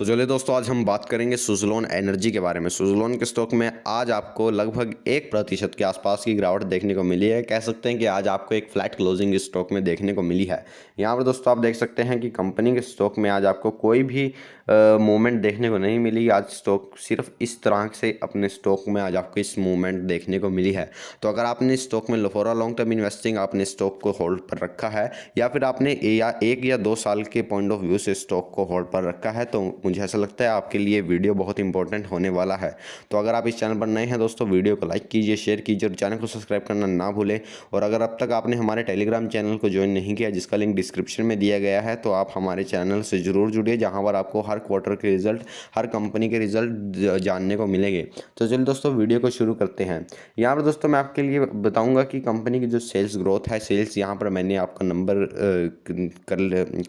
तो चलिए दोस्तों, आज हम बात करेंगे सुज़लोन एनर्जी के बारे में। सुज़लोन के स्टॉक में आज आपको लगभग 1% के आसपास की गिरावट देखने को मिली है। कह सकते हैं कि आज आपको एक फ्लैट क्लोजिंग स्टॉक में देखने को मिली है। यहाँ पर दोस्तों आप देख सकते हैं कि कंपनी के स्टॉक में आज आपको कोई भी मूवमेंट देखने को नहीं मिली। आज स्टॉक सिर्फ इस तरह से अपने स्टॉक में आज आपको इस मूवमेंट देखने को मिली है। तो अगर आपने स्टॉक में for a long term investing आपने स्टॉक को होल्ड पर रखा है, या फिर आपने एक या 2 साल के पॉइंट ऑफ व्यू से स्टॉक को होल्ड पर रखा है, तो मुझे ऐसा लगता है आपके लिए वीडियो बहुत इंपॉर्टेंट होने वाला है। तो अगर आप इस चैनल पर नए हैं दोस्तों, वीडियो को लाइक कीजिए, शेयर कीजिए और चैनल को सब्सक्राइब करना ना भूलें। और अगर अब तक आपने हमारे टेलीग्राम चैनल को ज्वाइन नहीं किया, जिसका लिंक डिस्क्रिप्शन में दिया गया है, तो आप हमारे चैनल से ज़रूर जुड़िए, जहाँ पर आपको हर क्वार्टर के रिजल्ट, हर कंपनी के रिजल्ट जानने को मिलेंगे। तो चलिए दोस्तों, वीडियो को शुरू करते हैं। यहाँ पर दोस्तों मैं आपके लिए बताऊँगा कि कंपनी की जो सेल्स ग्रोथ है, सेल्स यहाँ पर मैंने आपका नंबर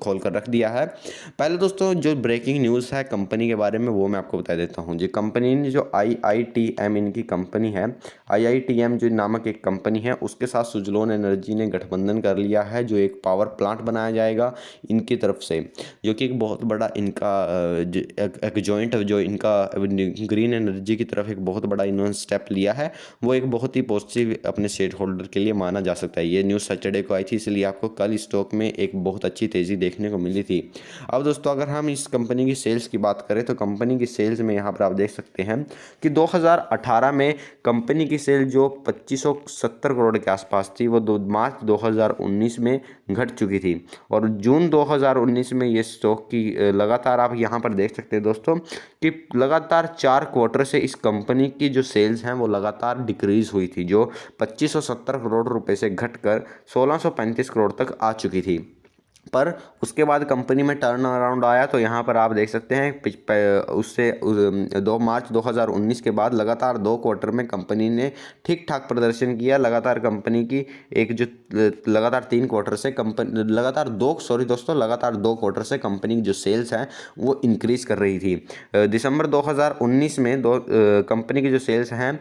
खोल कर रख दिया है। पहले दोस्तों जो ब्रेकिंग न्यूज़ है कंपनी के बारे में वो मैं आपको बता देता हूँ। जी, कंपनी ने जो IITM इनकी कंपनी है, IITM जो नामक एक कंपनी है, उसके साथ सुज़लोन एनर्जी ने गठबंधन कर लिया है, जो एक पावर प्लांट बनाया जाएगा इनकी तरफ से, जो कि एक बहुत बड़ा इनका एक जॉइंट जो इनका ग्रीन एनर्जी की तरफ एक बहुत बड़ा इन्होंने स्टेप लिया है। वो एक बहुत ही पॉजिटिव अपने शेयर होल्डर के लिए माना जा सकता है। ये न्यूज़ सैटरडे को आई थी, इसलिए आपको कल स्टॉक में एक बहुत अच्छी तेज़ी देखने को मिली थी। अब दोस्तों अगर हम इस कंपनी की सेल्स की बात करें, तो कंपनी की सेल्स में यहाँ पर आप देख सकते हैं कि 2018 में कंपनी की सेल जो 2570 करोड़ के आसपास थी, वो मार्च 2019 में घट चुकी थी। और जून 2019 में ये स्टॉक की लगातार आप यहाँ पर देख सकते हैं दोस्तों कि लगातार 4 क्वार्टर से इस कंपनी की जो सेल्स हैं वो लगातार डिक्रीज हुई थी, जो 2570 करोड़ रुपए से घटकर 1635 करोड़ तक आ चुकी थी। पर उसके बाद कंपनी में टर्न अराउंड आया, तो यहाँ पर आप देख सकते हैं उससे 2 मार्च 2019 के बाद लगातार 2 क्वार्टर में कंपनी ने ठीक ठाक प्रदर्शन किया। लगातार कंपनी की एक जो लगातार 3 क्वार्टर से कंपनी लगातार 2 क्वार्टर से कंपनी की जो सेल्स हैं वो इंक्रीज़ कर रही थी। दिसंबर 2019 में कंपनी की जो सेल्स हैं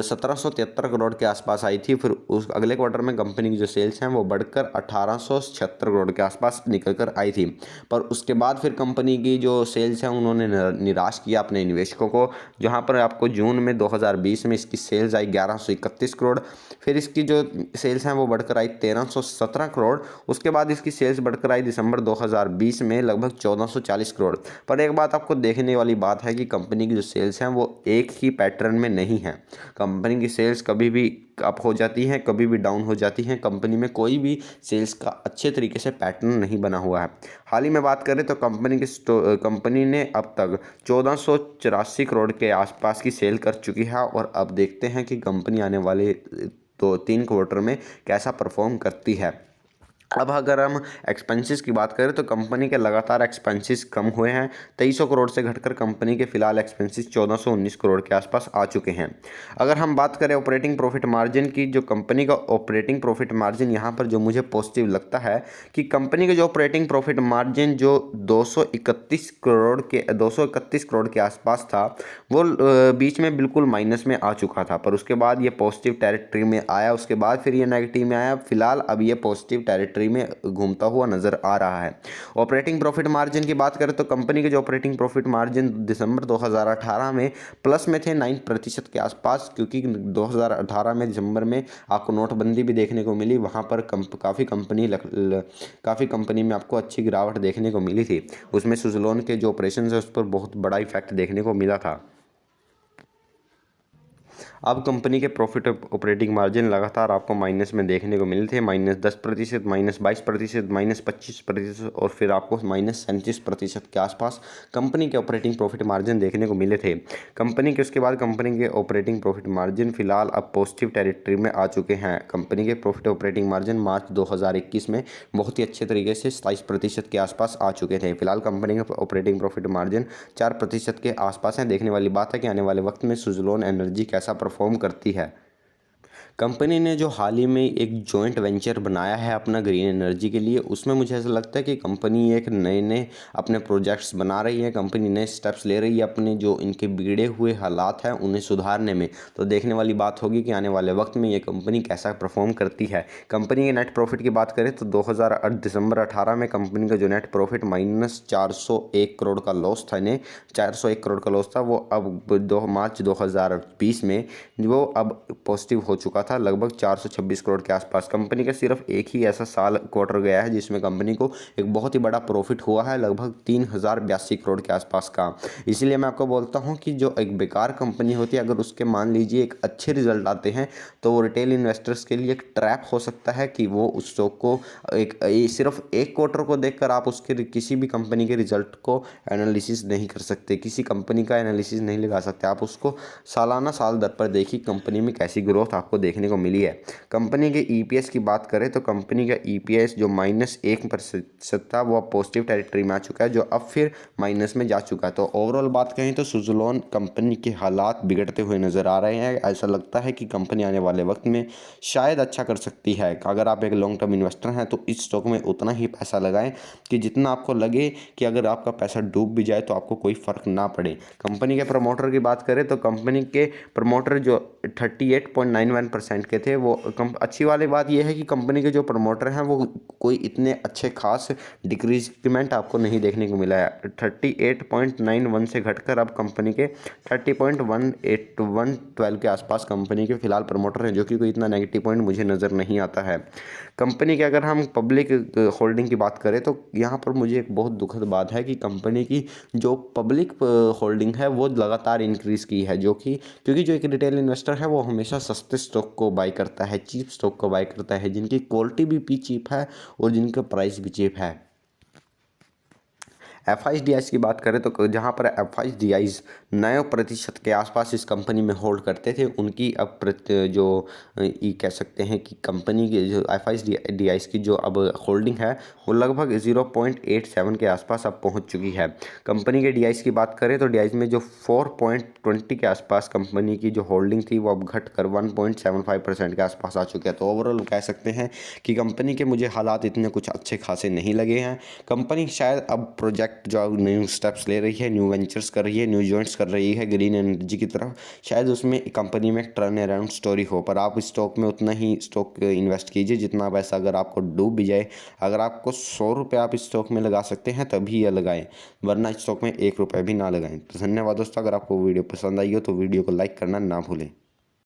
1773 करोड़ के आसपास आई थी। फिर उस अगले क्वार्टर में कंपनी की जो सेल्स हैं वो बढ़कर 1876 करोड़ के आसपास निकल कर आई थी। पर उसके बाद फिर कंपनी की जो सेल्स हैं उन्होंने निराश किया अपने निवेशकों को, जहां पर आपको जून में 2020 में इसकी सेल्स आई 1131 करोड़। फिर इसकी जो सेल्स हैं वो बढ़कर आई 1317 करोड़। उसके बाद इसकी सेल्स बढ़कर आई दिसंबर 2020 में लगभग 1440 करोड़। पर एक बात आपको देखने वाली बात है कि कंपनी की जो सेल्स हैं वो एक ही पैटर्न में नहीं है। कंपनी की सेल्स कभी भी अप हो जाती हैं, कभी भी डाउन हो जाती हैं। कंपनी में कोई भी सेल्स का अच्छे तरीके से पैटर्न नहीं बना हुआ है। हाल ही में बात करें तो कंपनी ने अब तक 1484 करोड़ के आसपास की सेल कर चुकी है। और अब देखते हैं कि कंपनी आने वाले 2-3 क्वार्टर में कैसा परफॉर्म करती है। अब अगर हम एक्सपेंसेस की बात करें तो कंपनी के लगातार एक्सपेंसेस कम हुए हैं। 2300 करोड़ से घटकर कंपनी के फिलहाल एक्सपेंसेस 1419 करोड़ के आसपास आ चुके हैं। अगर हम बात करें ऑपरेटिंग प्रॉफिट मार्जिन की, जो कंपनी का ऑपरेटिंग प्रॉफिट मार्जिन यहाँ पर जो मुझे पॉजिटिव लगता है कि कंपनी का जो ऑपरेटिंग प्रॉफिट मार्जिन जो 231 करोड़ के आसपास था, वो बीच में बिल्कुल माइनस में आ चुका था। पर उसके बाद ये पॉजिटिव टेरिटरी में आया, उसके बाद फिर ये नेगेटिव में आया। फिलहाल अब ये पॉजिटिव टेरिटरी में घूमता हुआ नजर आ रहा है। ऑपरेटिंग प्रॉफिट मार्जिन की बात करें तो कंपनी के जो ऑपरेटिंग प्रॉफिट मार्जिन दिसंबर 2018 में प्लस में थे 9% के आसपास, क्योंकि 2018 में दिसंबर में आपको नोटबंदी भी देखने को मिली। वहां पर काफ़ी कंपनी में आपको अच्छी गिरावट देखने को मिली थी। उसमें सुज़लोन के जो ऑपरेशन है उस पर बहुत बड़ा इफेक्ट देखने को मिला था। अब कंपनी के प्रॉफिट ऑपरेटिंग मार्जिन लगातार आपको माइनस में देखने को मिले थे, -10%, -22%, -25% और फिर आपको -37% के आसपास कंपनी के ऑपरेटिंग प्रॉफिट मार्जिन देखने को मिले थे। कंपनी के उसके बाद कंपनी के ऑपरेटिंग प्रॉफिट मार्जिन फिलहाल अब पॉजिटिव टेरिटरी में आ चुके हैं। कंपनी के प्रॉफिट ऑपरेटिंग मार्जिन मार्च 2021 में बहुत ही अच्छे तरीके से 27% के आसपास आ चुके थे। फिलहाल कंपनी के ऑपरेटिंग प्रॉफिट मार्जिन 4% के आसपास है। देखने वाली बात है कि आने वाले वक्त में सुज़लोन एनर्जी कैसा परफॉर्म करती है। कंपनी ने जो हाल ही में एक जॉइंट वेंचर बनाया है अपना ग्रीन एनर्जी के लिए, उसमें मुझे ऐसा लगता है कि कंपनी एक नए अपने प्रोजेक्ट्स बना रही है, कंपनी नए स्टेप्स ले रही है अपने जो इनके बिगड़े हुए हालात हैं उन्हें सुधारने में। तो देखने वाली बात होगी कि आने वाले वक्त में ये कंपनी कैसा परफॉर्म करती है। कंपनी के नेट प्रॉफिट की बात करें तो दिसंबर 18 में कंपनी का जो नेट प्रॉफिट -401 करोड़ का लॉस था, इन्हें 401 करोड़ का लॉस था, वो अब मार्च 2020 में वो अब पॉजिटिव हो चुका था, लगभग 426 करोड़ के आसपास। कंपनी का सिर्फ एक ही ऐसा क्वार्टर गया है जिसमें कंपनी को एक बहुत ही बड़ा प्रॉफिट हुआ है, लगभग 3082 करोड़ के आसपास का। इसीलिए मैं आपको बोलता हूं कि जो एक बेकार कंपनी होती है, अगर उसके मान लीजिए एक अच्छे रिजल्ट आते हैं तो वो रिटेल इन्वेस्टर्स के लिए एक ट्रैप हो सकता है कि वो उस स्टॉक को सिर्फ एक क्वार्टर को देखकर आप उसके किसी भी कंपनी के रिजल्ट को एनालिसिस नहीं कर सकते, किसी कंपनी का एनालिसिस नहीं लगा सकते। आप उसको सालाना साल दर पर देखिए कंपनी में कैसी ग्रोथ आपको देखने को मिली है। कंपनी के ईपीएस की बात करें तो कंपनी का ईपीएस जो -1% था वो अब पॉजिटिव टेरिटरी में आ चुका है, जो अब फिर माइनस में जा चुका है। तो ओवरऑल बात करें तो सुज़लोन कंपनी के हालात बिगड़ते हुए नज़र आ रहे हैं। ऐसा लगता है कि कंपनी आने वाले वक्त में शायद अच्छा कर सकती है। अगर आप एक लॉन्ग टर्म इन्वेस्टर हैं तो इस स्टॉक में उतना ही पैसा लगाएं कि जितना आपको लगे कि अगर आपका पैसा डूब भी जाए तो आपको कोई फ़र्क ना पड़े। कंपनी के प्रमोटर की बात करें तो कंपनी के प्रमोटर जो 38.91% के थे, वो अच्छी वाली बात यह है कि कंपनी के जो प्रमोटर हैं वो कोई इतने अच्छे खास डिक्रीजमेंट आपको नहीं देखने को मिला है। 38.91 से घटकर अब कंपनी के 30.18112 के आसपास कंपनी के फिलहाल प्रमोटर हैं, जो कि कोई इतना नेगेटिव पॉइंट मुझे नज़र नहीं आता है। कंपनी के अगर हम पब्लिक होल्डिंग की बात करें तो यहाँ पर मुझे एक बहुत दुखद बात है कि कंपनी की जो पब्लिक होल्डिंग है वो लगातार इंक्रीज़ की है, क्योंकि जो एक रिटेल इन्वेस्टर है वो हमेशा सस्ते स्टॉक को बाई करता है, चीप स्टॉक को बाई करता है, जिनकी क्वालिटी भी चीप है और जिनका प्राइस भी चीप है। एफआईडीआईज की बात करें तो जहाँ पर एफआईडीआईज 9% के आसपास इस कंपनी में होल्ड करते थे, उनकी अब जो ये कह सकते हैं कि कंपनी की जो एफआईडीआईज की जो अब होल्डिंग है वो लगभग 0.87 के आसपास अब पहुँच चुकी है। कंपनी के डीआईज की बात करें तो डीआईज में जो 4.20 के आसपास कंपनी की जो होल्डिंग थी वो अब घटकर 1.75% के आसपास आ चुकी है। तो ओवरऑल कह सकते हैं कि कंपनी के मुझे हालात इतने कुछ अच्छे खासे नहीं लगे हैं। कंपनी शायद अब प्रोजेक्ट जो न्यू स्टेप्स ले रही है, न्यू वेंचर्स कर रही है, न्यू जॉइंट्स कर रही है ग्रीन एनर्जी की तरफ, शायद उसमें कंपनी में एक टर्न अराउंड स्टोरी हो। पर आप स्टॉक में उतना ही स्टॉक इन्वेस्ट कीजिए जितना पैसा अगर आपको डूब भी जाए। अगर आपको 100 रुपये आप इस स्टॉक में लगा सकते हैं तभी यह लगाएं, वरना इस स्टॉक में 1 रुपये भी ना लगाएं। तो धन्यवाद दोस्तों, अगर आपको वीडियो पसंद आई हो तो वीडियो को लाइक करना ना भूलें।